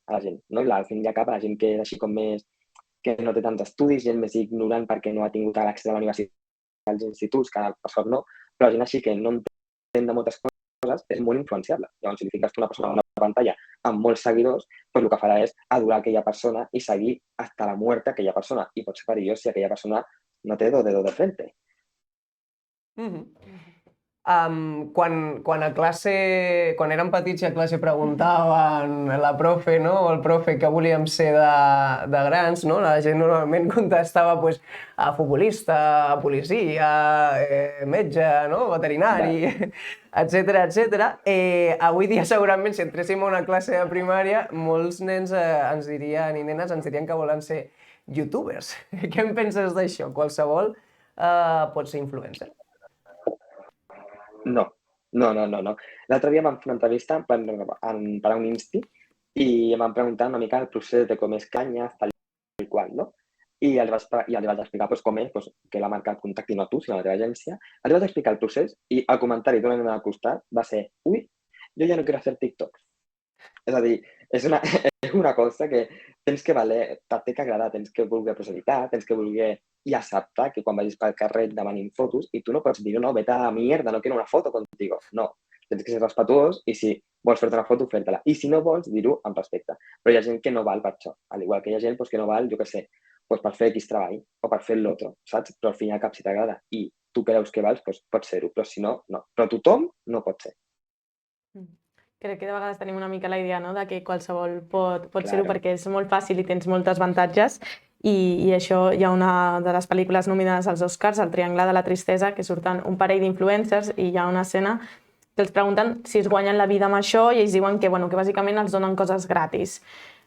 [SPEAKER 8] a la gent, no? I al fin i al cap, la gent que és així com més, que no té tants estudis, gent més ignorant perquè no ha tingut l'accés a la universitat, als instituts, que per sort no, però gent així que no entén de moltes coses, coses és molt influenciable. Llavors, si li fiques una persona a una pantalla amb molts seguidors, doncs el que farà és adorar aquella persona i seguir hasta la muerte aquella persona. I pot ser perillós si aquella persona no té dos dedos de frente.
[SPEAKER 2] Quan a classe, quan érem petits i a classe preguntaven la profe, no, o el profe què volíem ser de grans, no? La gent normalment contestava pues, a futbolista, a policia, metge, no? Veterinari, etc. Avui dia segurament si entréssim a una classe de primària molts nens ens dirien i nenes ens dirien que volen ser youtubers. Què en penses d'això? Qualsevol pot ser influencer?
[SPEAKER 8] No. L'altre dia vam fer una entrevista per a un Insti i em van preguntar una mica el procés de com és Canyes, tal i qual, no? I els vaig explicar com és, que la marca et contacti no tu, sinó la teva agència. Els vaig explicar el procés i el comentari d'una nena al costat va ser «Ui, jo ja no quiero hacer TikToks». És a dir, és una cosa que tens que valer, t'ha que agradar, tens que voler proselitar, tens que voler i acceptar que quan vagis pel carrer et demanin fotos i tu no pots dir no, vete a la mierda, no quiero una foto contigo. No, tens que ser respetuós i si vols fer-te una foto, fer-te-la. I si no vols, dir-ho amb respecte. Però hi ha gent que no val per això. Al igual que hi ha gent que no val, jo què sé, per fer X treball o per fer l'altre, saps? Però al fin i al cap, si t'agrada i tu creus que vals, pots ser-ho. Però si no, no. Però tothom no pot ser.
[SPEAKER 1] Crec que de vegades tenim una mica la idea, no?, de que qualsevol pot ser-ho
[SPEAKER 8] Claro.
[SPEAKER 1] perquè és molt fàcil i tens moltes avantatges i això hi ha una de les pel·lícules nominades als Oscars, El triangle de la tristesa, que surten un parell d'influencers i hi ha una escena que els pregunten si es guanyen la vida amb això i ells diuen que bàsicament els donen coses gratis.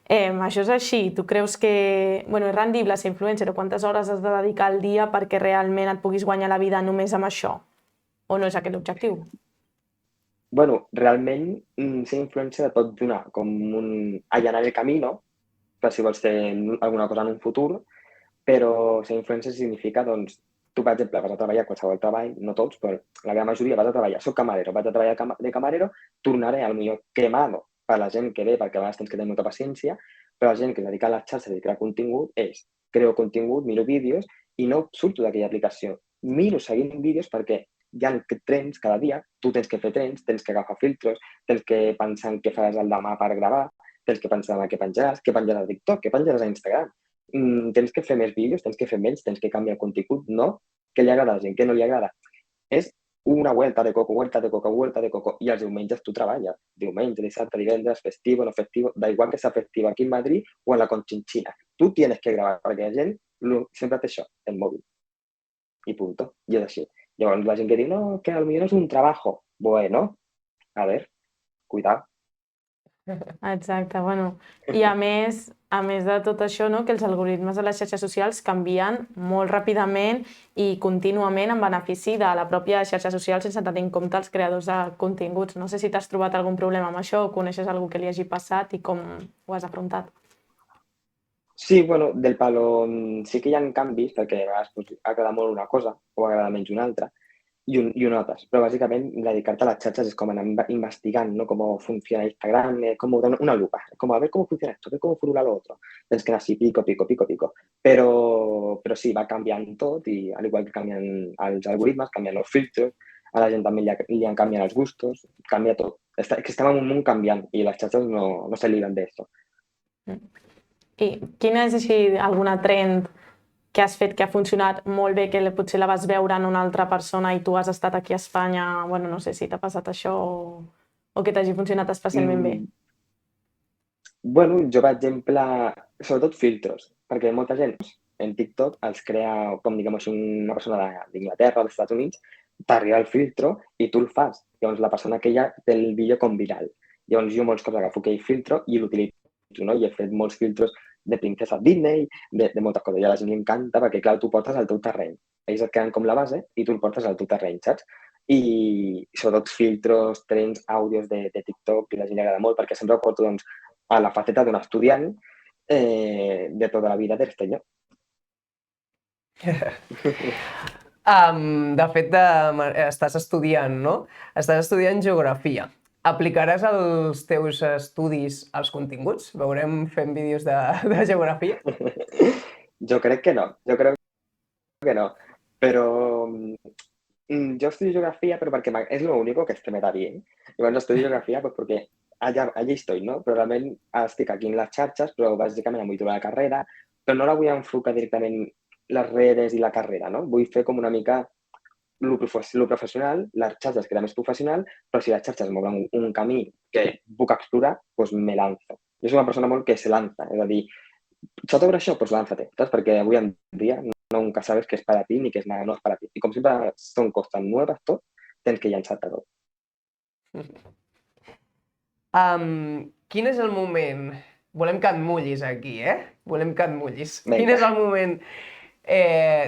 [SPEAKER 1] Això és així? Tu creus que és rendible ser influencer o quantes hores has de dedicar al dia perquè realment et puguis guanyar la vida només amb això? O no és aquest l'objectiu?
[SPEAKER 8] Realment ser influencer et pot donar com un allanar el camino per si vols fer alguna cosa en un futur, però ser influencer significa, doncs, tu, per exemple, vas a treballar qualsevol treball, no tots, però la gran majoria vas a treballar, soc camarero, vaig a treballar de camarero, tornaré potser cremado per la gent que ve, perquè a vegades tens que tenir molta paciència, però la gent que es dedica a les xarxes a crear contingut és, creo contingut, miro vídeos i no surto d'aquella aplicació. Miro seguint vídeos perquè hi ha trends cada dia, tu tens que fer trends, tens que agafar filtros, tens que pensar en què faràs el demà per gravar, tens que pensar en què penjaràs a TikTok, què penjaràs a Instagram. Tens que fer més vídeos, tens que fer menys, tens que canviar el contingut, no? Què li agrada a la gent, què no li agrada? És una vuelta de coco, i els diumenges tu treballes. Diumenge, dissabte, divendres, festivo, no festivo, da igual que sea festivo aquí en Madrid o en la Conchinchina. Tu tienes que gravar, perquè la gent sempre té això, el mòbil. I punto. I és així. Llavors la gent que diu, no, que potser no és un trabajo. Bueno, a ver, cuidado.
[SPEAKER 1] Exacte, i a més de tot això, no, que els algoritmes de les xarxes socials canvien molt ràpidament i contínuament en benefici de la pròpia xarxa social sense tenir en compte els creadors de continguts. No sé si t'has trobat algun problema amb això o coneixes algú que li hagi passat i com ho has afrontat.
[SPEAKER 8] Sí, del palo sí que hi ha canvis perquè a vegades agrada molt una cosa o agrada menys una altra i ho notes, però bàsicament dedicar-te a les xarxes és com anar investigant, ¿no? Com funciona Instagram, com una lupa, com a ver cómo funciona esto, ver cómo furula lo otro. Tens que anar així, pico. Però sí, va canviant tot i al igual que canvien els algoritmes, canvien els filtros, a la gent també li canvien els gustos, canvia tot. És que estem en un món canviant i les xarxes no se libren d'això.
[SPEAKER 1] I quina és així alguna trend que has fet que ha funcionat molt bé, que potser la vas veure en una altra persona i tu has estat aquí a Espanya, no sé si t'ha passat això o que t'hagi funcionat especialment bé?
[SPEAKER 8] Jo, per exemple, sobretot filtros, perquè molta gent en TikTok els crea, com diguem així, una persona d'Inglaterra o dels Estats Units, t'arriba el filtro i tu el fas. Llavors la persona que ja té el vídeo com viral. Llavors jo molts cops agafo aquell filtro i l'utilitzo, no? I he fet molts filtros de princesa Disney, de moltes coses. I a la gent li encanta perquè, clar, tu portes al teu terreny. Ells et queden com la base i tu el portes al teu terreny, saps? I sobretot filtros, trends, àudios de TikTok, que a la gent li agrada molt perquè sempre ho porto a la faceta d'un estudiant de tota la vida del senyor.
[SPEAKER 2] De fet, estàs estudiant, no? Estàs estudiant geografia. Aplicaràs els teus estudis als continguts? Veurem fent vídeos de geografia?
[SPEAKER 8] Jo crec que no, però yo estudio geografía, pero porque es lo único que es que me da bien. Llavors estudio geografia pues, perquè allà estoy, no? Però realment estic aquí en les xarxes, però bàsicament em vull trobar la carrera, però no la vull enfocar directament les redes i la carrera, no? Vull fer com una mica lo professional, les xarxes queda més professional, però si les xarxes m'obren un camí que puc explorar, doncs me lanzo. Jo soc una persona molt que se lanza, és a dir, se t'obre això, doncs lánzate, saps? Perquè avui en dia nunca sabes qué es para ti ni qué es nada, no es para ti. Y como siempre son cosas tan nuevas, tot, tens que llançar-te tot.
[SPEAKER 2] Quin és el moment... Volem que et mullis aquí, Volem que et mullis.
[SPEAKER 8] Vinga.
[SPEAKER 2] Quin és el moment...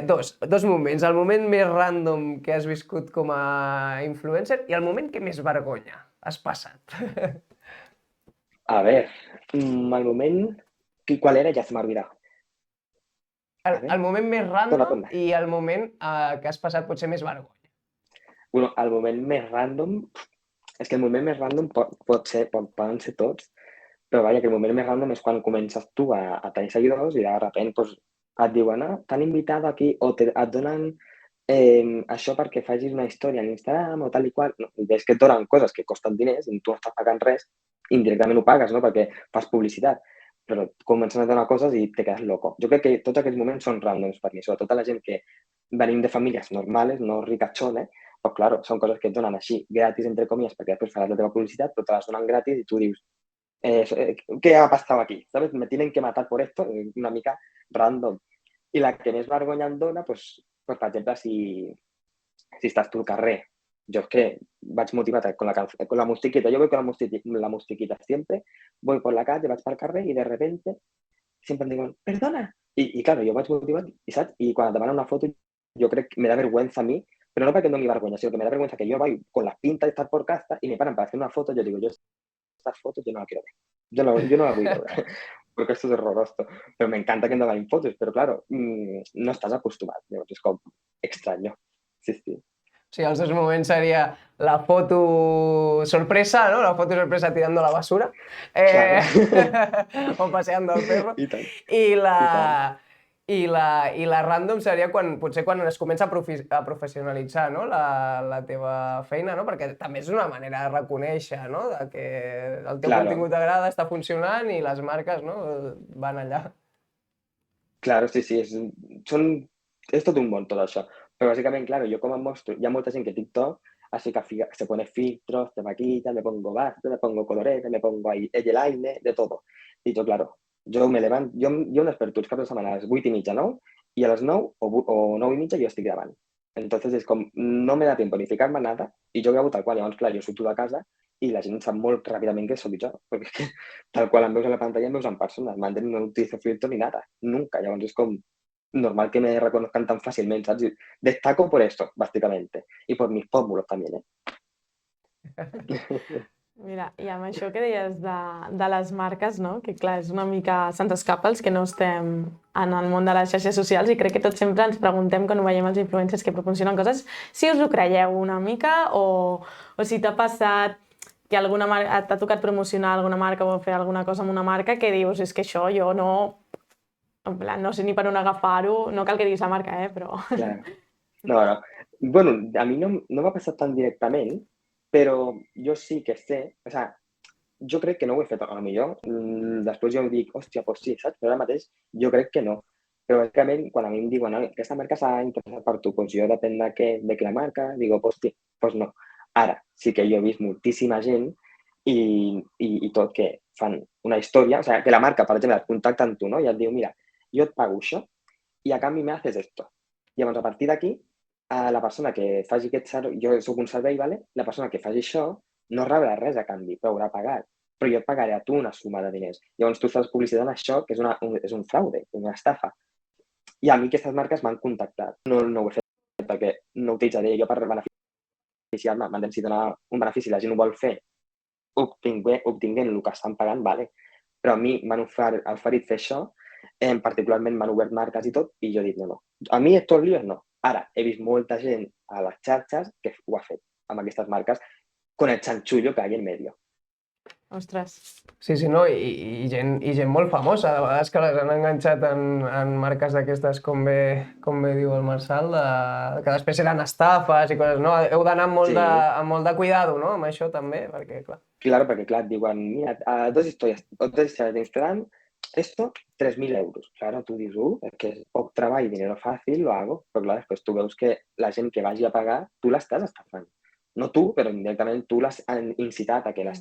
[SPEAKER 2] Dos moments. El moment més random que has viscut com a influencer i el moment que més vergonya has passat.
[SPEAKER 8] A ver, el moment... ¿Cuál era? Ja se m'ha oblidat.
[SPEAKER 2] El moment més random
[SPEAKER 8] Torna.
[SPEAKER 2] i el moment que has passat potser més vergonya.
[SPEAKER 8] Bueno, el moment més random... És que el moment més random poden ser tots, però vaja, que el moment més random és quan comences tu a tenir seguidors i de repente pues, et diuen t'han invitat aquí o et donen això perquè facis una història en Instagram o tal i qual. No, i ves que et donen coses que costen diners i tu no estàs pagant res, indirectament ho pagues, no? Perquè fas publicitat. Però comencen a donar coses i te quedes loco. Jo crec que tots aquests moments són randoms per mi, sobretot a la gent que venim de famílies normales, no ricachones, pues claro, són coses que et donen així, gratis, entre comillas, perquè després faràs la teva publicitat, però te les donen gratis i tu dius, ¿qué ha pasado aquí? ¿Sabes? Me tienen que matar por esto, una mica random. I la que més vergonya em dona, pues, per exemple, si estàs tu al carrer. Yo es que vaig motivat con la musiquita. Yo voy con la musiquita siempre, voy por la calle, vaig pel carrer y de repente siempre em diuen, perdona. Y claro, jo vaig motivat, saps? I quan et demanen una foto, jo crec que me da vergüenza a mí, pero no porque no me vergüenza, sino que me da vergüenza que yo voy con las pintas de estar por casa y me paran para hacer una foto. Yo digo, yo estas fotos yo no las quiero ver. Yo no las voy a ver, porque esto es horroroso. Pero me encanta que me hagan fotos, pero claro, no estás acostumbrado. Es como extraño. Sí, sí.
[SPEAKER 2] O sigui, els dos moments seria la foto sorpresa, ¿no? La foto sorpresa tirando la basura. O paseando al perro.
[SPEAKER 8] I tant.
[SPEAKER 2] I la random seria potser quan es comença a professionalitzar, no? la teva feina, no? Perquè també és una manera de reconèixer, no? De que el teu contingut t'agrada, està funcionant i les marques, no? Van allà.
[SPEAKER 8] Claro, sí, és tot un món tot això. Pero básicamente, claro, yo como mostro, ya mucha gente en TikTok, así que se pone filtros, te maquilla, me pongo base, me pongo colorete, me pongo ahí eyeliner, de todo. Y yo, claro, yo me levanto, jo no desperto cap de setmana a les 8:30, 9, i a les 9 o 9:30 jo estic gravant. Entonces és com, no me da tiempo ni ficar-me nada, i jo gravo tal qual, llavors, clar, jo surto de casa i la gent sap molt ràpidament que soc jo, perquè tal qual em veus a la pantalla em veus en persona, no utilizo filtro ni nada, nunca, llavors és com normal que me reconozcan tan fácilmente, ¿sabes? Destaco por esto, básicamente, y por mis pómulos también,
[SPEAKER 1] Mira, i amb això que deies de les marques, no? Que clar, és una mica se'ns escapa els que no estem en el món de les xarxes socials i crec que tots sempre ens preguntem quan ho veiem els influencers que proporcionen coses, si us ho creieu una mica o si t'ha passat que alguna marca t'ha tocat promocionar alguna marca o fer alguna cosa amb una marca que dius, és que això jo no... En plan, no sé ni per on agafar-ho, no cal que diguis la marca, però...
[SPEAKER 8] Claro. No. Bueno, a mi no m'ha passat tan directament, però jo sí que sé, o sea, jo crec que no ho he fet, potser després jo dic, hòstia, doncs sí, saps? Però ara mateix jo crec que no. Però bàsicament, quan a mi em diuen aquesta marca s'ha interessat per tu, doncs jo depèn de què la marca, digo, doncs sí, doncs no. Ara, sí que jo he vist moltíssima gent i tot que fan una història, o sea, que la marca, per exemple, et contacta amb tu, no? I et diu, mira, jo et pago això i a canvi me haces esto. Llavors, a partir d'aquí, la persona que faci aquest servei, jo soc un servei, ¿vale? La persona que faci això no rebrà res a canvi, però haurà pagat. Però jo et pagaré a tu una suma de diners. Llavors tu fas publicitat en això, que és un fraude, una estafa. I a mi aquestes marques m'han contactat. No ho he fet perquè no utilitzaré jo per beneficiar-me. M'entens? Si donar un benefici la gent ho vol fer obtinguent el que estan pagant, vale. Però a mi m'han oferit fer això, particularment m'han obert marques i tot, i jo he dit no. A mi estos líos no. Ara, he vist molta gent a les xarxes que ho ha fet amb aquestes marques con el chanchullo que hay en medio.
[SPEAKER 1] Ostres.
[SPEAKER 2] Sí, no, i gent molt famosa, de vegades que les han enganxat en marques d'aquestes, com bé diu el Marçal, que després eren estafes i coses, no? Heu d'anar amb
[SPEAKER 8] Sí,
[SPEAKER 2] molt de cuidado, no?, amb això també, perquè, clar...
[SPEAKER 8] claro, perquè clar, et diuen, mira, dos històries d'Instagram, esto, 3.000 euros. Claro, tu dius, és que és poc treball i dinero fàcil, lo hago. Però clar, després tu veus que la gent que vagi a pagar, tu l'estàs estafant. No tu, però indirectament tu l'has incitat a que la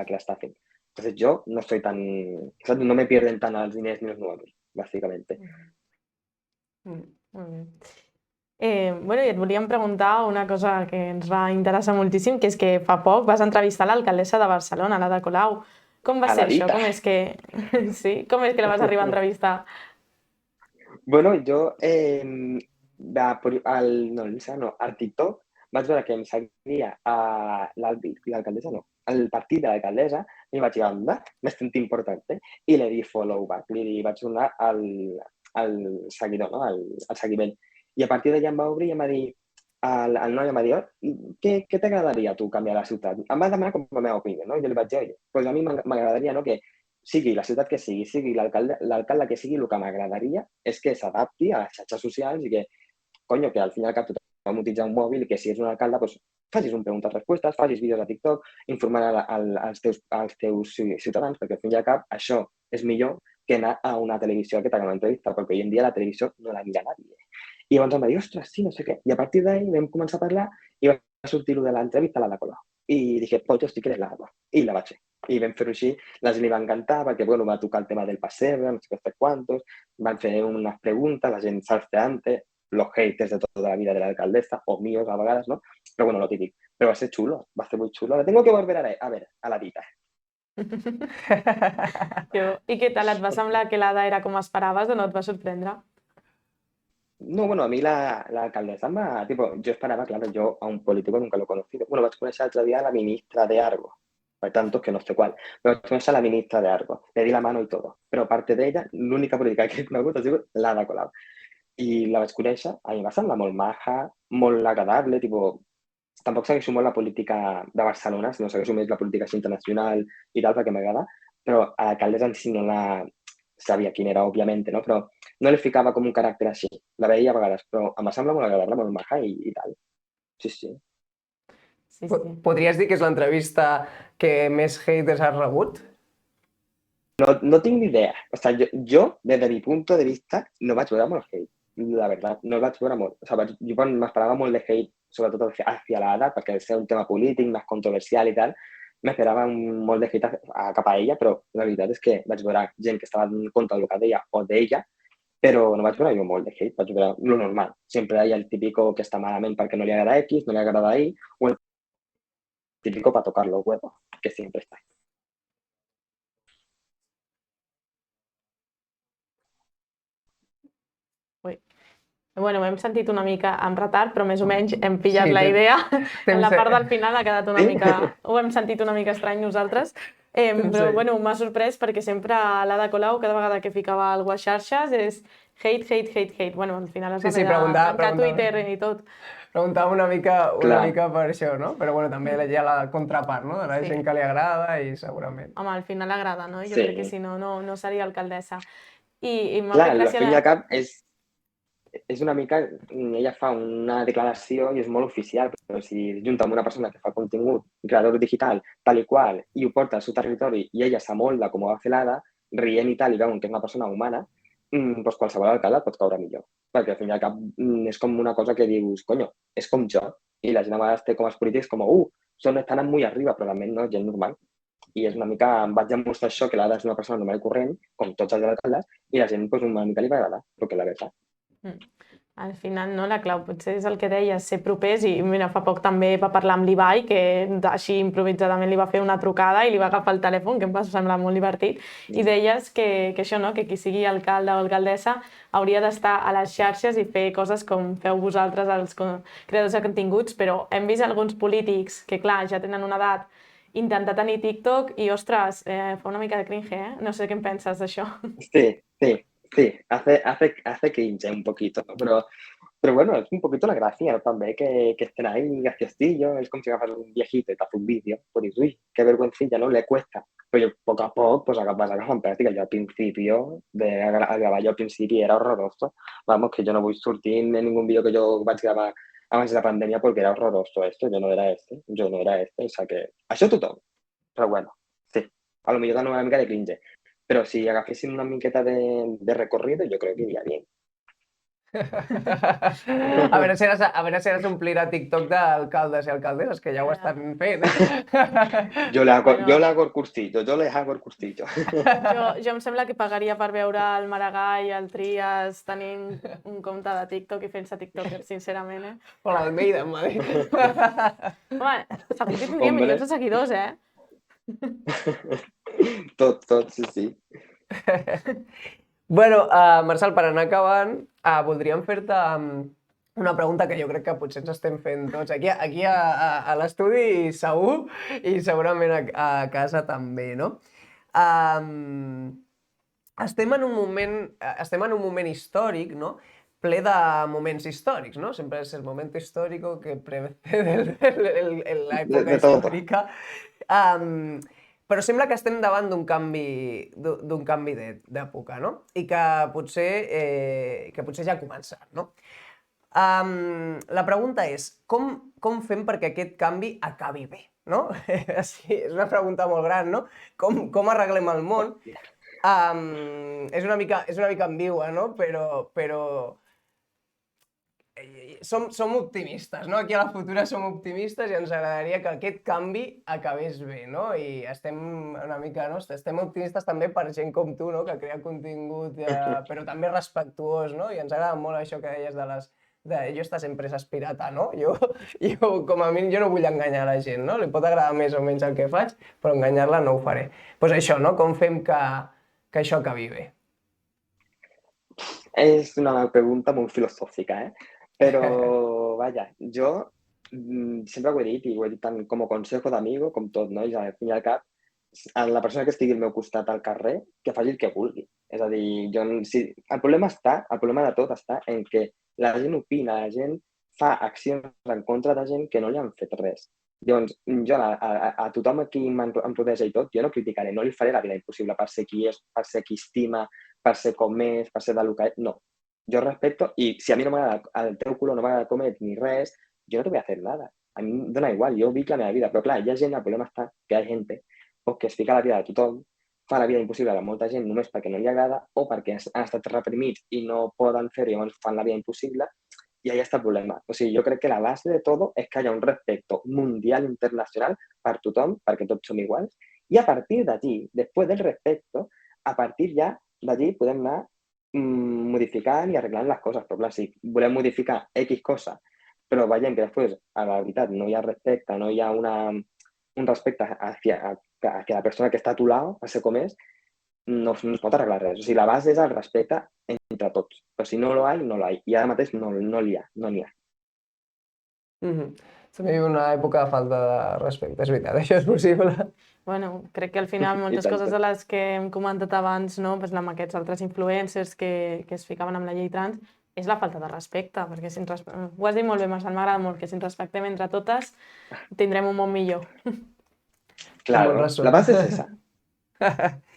[SPEAKER 8] que l'està fent. Entonces yo no soy tan, no me pierden tan los diners ni los nuevos, básicamente.
[SPEAKER 1] Molt bé. Bueno, i et volíem preguntar una cosa que ens va interessar moltíssim, que és que fa poc vas entrevistar l'alcaldessa de Barcelona, l'Ada Colau. Com va
[SPEAKER 8] A
[SPEAKER 1] ser
[SPEAKER 8] la
[SPEAKER 1] això?
[SPEAKER 8] Dita.
[SPEAKER 1] Com és que... Sí? Com és que la vas arribar a entrevistar?
[SPEAKER 8] Bueno, yo al TikTok vaig veure que em seguia a l'alcaldessa, no, el partit de l'alcaldessa, i vaig dir, anda, me sento importante, i li di follow back, vaig donar el seguidor, no? el seguiment. I a partir d'allà em va obrir i em va dir, el noi em va dir, què t'agradaria a tu canviar la ciutat? Em va demanar com la meva opinió, no? I jo li vaig dir, oi, pues a mi m'agradaria, no?, que sigui la ciutat que sigui l'alcalde que sigui, el que m'agradaria és que s'adapti a les xarxes socials i que, conyo, que al fin i al cap tothom utilitza un mòbil i que si ets un alcalde, doncs, facis un preguntes-respostes, facis vídeos a TikTok, informant als teus ciutadans, perquè al fin i al cap això és millor que anar a una televisió que t'haga una entrevista, perquè avui en dia la televisió no la mira nadie. I llavors em va dir, ostres, sí, no sé què. I a partir d'ahí vam començar a parlar i va sortir de l'entrevista a l'Ada Colau. I dije, pollo, si quieres la hago. I la vaig fer. I vam fer-ho així, la gent li va encantar perquè, bueno, va tocar el tema del passebre, no sé què quantos, van fer unes preguntes, la gent salseante, los haters de toda la vida de la alcaldesa, o míos a vegades, ¿no? Pero bueno, lo típico. Pero va a ser chulo, va a ser muy chulo. Le tengo que volver a ver, a la Dita.
[SPEAKER 1] I què tal? Et va semblar que l'Ada era com esperaves o no et va sorprendre?
[SPEAKER 8] No, bueno, a mí la alcaldesa tipo, yo esperaba, claro, yo a un político nunca lo he conocido. Bueno, vaig conèixer l'altre dia a la ministra de algo, hay tantos que no sé cuál, pero vaig conèixer a la ministra de algo, le di la mano y todo, pero aparte de ella, l'única política que he conegut ha sigut l'Ada Colau. I la vaig conèixer, a mi em va semblar molt maja, molt agradable, tipo, tampoc segueixo molt la política de Barcelona, sinó segueixo més la política internacional i tal, perquè m'agrada, però a l'alcaldessa en si no la sabia quina era, òbviament, no? Però no li ficava com un caràcter així. La veia a vegades, però em va semblar molt agradable, molt maja i tal. Sí, sí.
[SPEAKER 1] Sí, sí.
[SPEAKER 2] Podries dir que és l'entrevista que més haters has rebut?
[SPEAKER 8] No tinc ni idea. O sea, yo, desde mi punto de vista, no vaig veure molt hate. La verdad, no el vaig veure molt. O sea, jo m'esperava molt de hate, sobretot hacia l'Ada, perquè ser un tema polític, més controversial i tal, m'esperava molt de hate cap a ella, però la veritat és que vaig veure gent que estava en contra del que deia o d'ella, però no vaig veure jo molt de hate, vaig veure lo normal. Sempre hi ha el típico que està malament perquè no li agrada X, no li agrada Y, o el típico para tocar los huevos, que siempre está.
[SPEAKER 1] Bueno, hem sentit una mica en retard, però més o menys hem pillat
[SPEAKER 2] Sí,
[SPEAKER 1] la idea. En la
[SPEAKER 2] temps-
[SPEAKER 1] part del final ha quedat una mica... Ho hem sentit una mica estrany nosaltres. Però,
[SPEAKER 2] Sí.
[SPEAKER 1] bueno, m'ha sorprès perquè sempre l'Ada Colau, cada vegada que ficava alguna cosa a xarxes, és hate, hate, hate, hate. Bueno, al final es va
[SPEAKER 2] Sí,
[SPEAKER 1] haver de
[SPEAKER 2] preguntar-
[SPEAKER 1] tancar Twitter i tot.
[SPEAKER 2] Preguntava una mica
[SPEAKER 8] Clar.
[SPEAKER 2] per això, no? Però bueno, també hi ha la contrapart, no? De la
[SPEAKER 1] Sí.
[SPEAKER 2] gent que li agrada i segurament.
[SPEAKER 1] Home, al final agrada, no? Jo
[SPEAKER 8] Sí.
[SPEAKER 1] crec que si no, no seria alcaldessa. I m'ha
[SPEAKER 8] Clar,
[SPEAKER 1] fet
[SPEAKER 8] al
[SPEAKER 1] gràcia...
[SPEAKER 8] fin i al cap és una mica... Ella fa una declaració i és molt oficial, però si junta amb una persona que fa contingut, creador digital, tal i qual, i ho porta al seu territori i ella s'amolda com ho va fer l'Ada, rient i tal, i veuen que és una persona humana, doncs qualsevol alcalde pot caure millor. Perquè al fin i al cap és com una cosa que dius, conyo, és com jo. I la gent a vegades té com els polítics com, estan molt arriba, però realment no, gent normal. I és una mica, em vaig demostrar això, que l'Ada és una persona normal i corrent, com tots els alcaldes, i la gent doncs, una mica li va agradar, perquè la veritat.
[SPEAKER 1] Al final, no, la clau potser és el que deies, ser propers, i mira, fa poc també va parlar amb l'Ibai, que així improvisadament li va fer una trucada i li va agafar el telèfon, que em va semblar molt divertit, i deies que això, no?, que qui sigui alcalde o alcaldessa hauria d'estar a les xarxes i fer coses com feu vosaltres, els creadors de continguts, però hem vist alguns polítics que, clar, ja tenen una edat, intentar tenir TikTok i, ostres, fa una mica de cringe, No sé què en penses d'això.
[SPEAKER 8] Sí, hace cringe un poquito, pero Pero bueno, es un poquito la gracia también que estén ahí graciostillos. Es como si agafas un viejito y te hace un vídeo. Pues dices, uy, qué vergüencilla, ¿no? Le cuesta. Pero yo, poco a poco, pues vas a en práctica. Yo al principio, a grabar yo al principio era horroroso. Vamos, que yo no voy a sortir en ningún vídeo que yo vaig gravar abans de la pandèmia perquè era horroroso esto. Yo no era este. O sea que... Això tothom. Però bueno, sí. A lo millor dona una mica de cringe. Pero si agafessin una miqueta de recorrido, yo creo que iría bien.
[SPEAKER 2] A veure si ara s'omplirà TikTok d'alcaldes i alcaldesses, que ja ho estan fent.
[SPEAKER 8] Yo le hago el cursillo, yo les hago el cursillo.
[SPEAKER 1] Jo em sembla que pagaria per veure el Maragall i el Trias tenint un compte de TikTok i fent-se tiktokers, sincerament, eh?
[SPEAKER 2] O l'Almeida, em va dir.
[SPEAKER 1] Home, segur que tindria milions de seguidors, eh?
[SPEAKER 8] Tot, sí.
[SPEAKER 2] Bueno, Marçal, per anar acabant, voldríem fer-te una pregunta que jo crec que potser ens estem fent tots aquí a l'estudi segur, i segurament a casa també, no? Estem en un moment històric, no? Ple de moments històrics, no? Sempre és el moment històric que precede l'època històrica. Però sembla que estem davant d'un canvi d'època, no? I que potser ja ha començat, no? La pregunta és, com fem perquè aquest canvi acabi bé, no? És una pregunta molt gran, no? Com arreglem el món? És una mica ambigua, no? Però som optimistes, no? Aquí a la Futura som optimistes i ens agradaria que aquest canvi acabés bé, no? I estem una mica, no? Estem optimistes també per gent com tu, no? Que crea contingut, però també respectuós, no? I ens agrada molt això que deies jo estas empreses pirata, no? Jo, com a mínim, jo no vull enganyar la gent, no? Li pot agradar més o menys el que faig, però enganyar-la no ho faré. Doncs això, no? Com fem que això acabi bé?
[SPEAKER 8] És una pregunta molt filosòfica, Pero, vaya, yo sempre ho he dit, i ho he dit tant com a consejo d'amigo com tot, no? I al fin i al cap, a la persona que estigui al meu costat al carrer, que faci el que vulgui. És a dir, el problema de tot està en que la gent opina, la gent fa accions en contra de gent que no li han fet res. Llavors, jo a tothom aquí em rodeja i tot, jo no criticaré, no li faré la vida impossible per ser qui és, per ser qui estima, per ser com és, per ser del que és, no. Yo respeto, y si a mí no m'agrada el teu color, no m'agrada comer ni res, yo no te voy a hacer nada. A mí em dona igual, jo vic la meva vida. Però clar, hi ha gent, el problema està que hi ha gent que es fica a la vida de tothom, fa la vida impossible a molta gent només perquè no li agrada o perquè han estat reprimits i no poden fer-ho i llavors fan la vida impossible, i ahí està el problema. O sigui, jo crec que la base de todo és que hi ha un respecte mundial, internacional, per tothom, perquè tots som iguals, i a partir d'allí, després del respecte, a partir ja d'allí podem anar modificant i arreglant les coses. Però clar, si volem modificar X cosa, però veiem que després, a la veritat, no hi ha respecte, no hi ha un respecte hacia la persona que està a tu lado, a ser com és, no es pot arreglar res. O sigui, la base és el respecte entre tots. Però si no lo hay, no lo hay. I ara mateix no n'hi ha.
[SPEAKER 2] També viu una època de falta de respecte, és veritat, això és possible.
[SPEAKER 1] Bueno, crec que al final moltes coses de les que hem comentat abans, no? Pues amb aquests altres influencers que es ficaven amb la llei trans, és la falta de respecte, perquè ho has dit molt bé, Marçal, m'agrada molt, que si ens respectem entre totes tindrem un món millor.
[SPEAKER 8] Claro, la base és esa.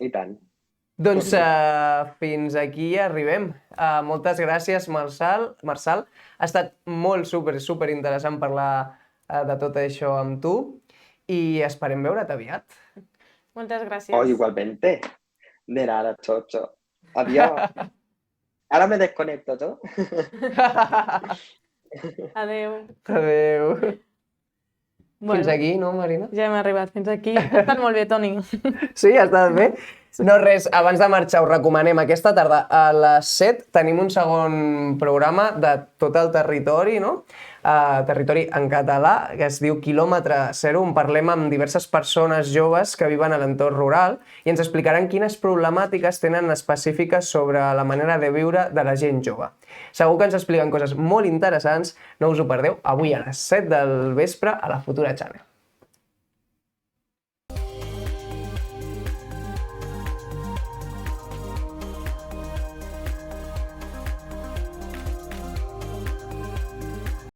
[SPEAKER 8] I tant.
[SPEAKER 2] Doncs fins aquí arribem. Moltes gràcies, Marçal. Ha estat molt super interessant parlar de tot això amb tu i esperem veure't aviat.
[SPEAKER 1] Moltes gràcies.
[SPEAKER 8] Oh, igualmente. De nada, Chocho. Adiós. Ahora me desconecto, ¿no?
[SPEAKER 1] Adeu.
[SPEAKER 2] Fins aquí, no, Marina?
[SPEAKER 1] Ja hem arribat fins aquí. Ha estat molt bé, Toni.
[SPEAKER 2] Sí, ha estat bé? No, res, abans de marxar us recomanem aquesta tarda a les 7 tenim un segon programa de tot el territori, no? Territori en català, que es diu Quilòmetre Zero, on parlem amb diverses persones joves que viuen a l'entorn rural i ens explicaran quines problemàtiques tenen específiques sobre la manera de viure de la gent jove. Segur que ens expliquen coses molt interessants, no us ho perdeu, avui a les 7 del vespre a la Futura Channel.